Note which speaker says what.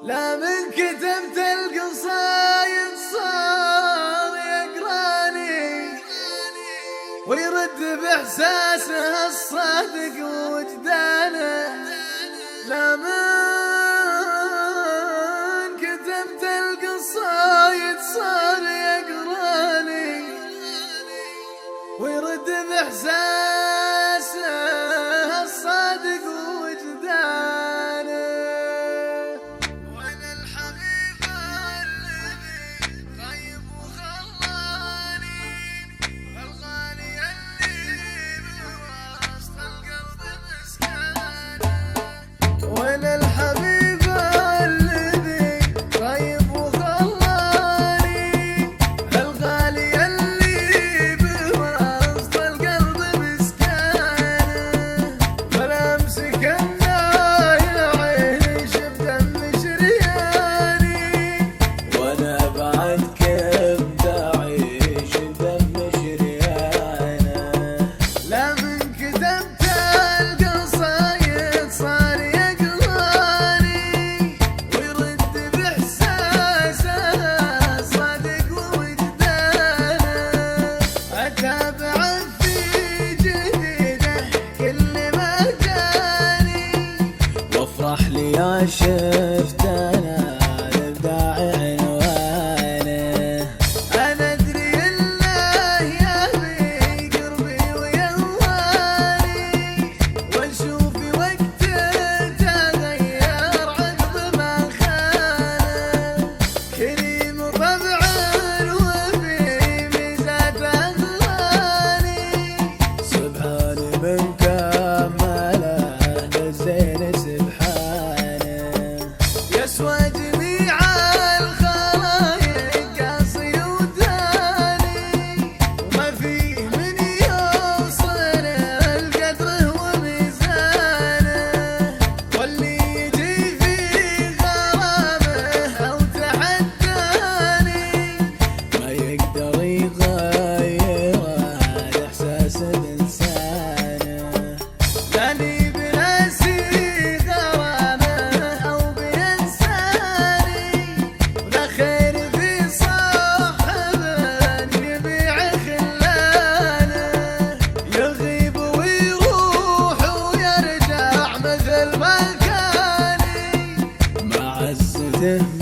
Speaker 1: لا من كتبت القصايد صار يقراني ويرد بإحساسه الصادق ووجدانه. لا من كتبت القصايد صار يقراني ويرد بإحساسه الصادق ووجدانه. وانا الحبيب الذي غيب وخلاني الغالي اللي بوسط القلب مسكانه. وانا الحبيب الذي غيب وخلاني الغالي اللي بوسط القلب مسكانه. ولا امسك
Speaker 2: يا شفت انا الابداع عنوانه.
Speaker 1: انا ادري انه يبي قربي ويهواني واشوف وقت تغير عقب ما خانه. كريم طبع وفي ميزات اغاني
Speaker 2: سبحان من كمله للزين سبحان
Speaker 1: يسوى جميع الخلايق قاصي وداني وما فيه من يوصل القدر وميزانه. واللي يجي في غرامه او تحداني
Speaker 2: ما يقدر يغير الاحساس بلسانه.
Speaker 1: لاني بناسي
Speaker 2: معزته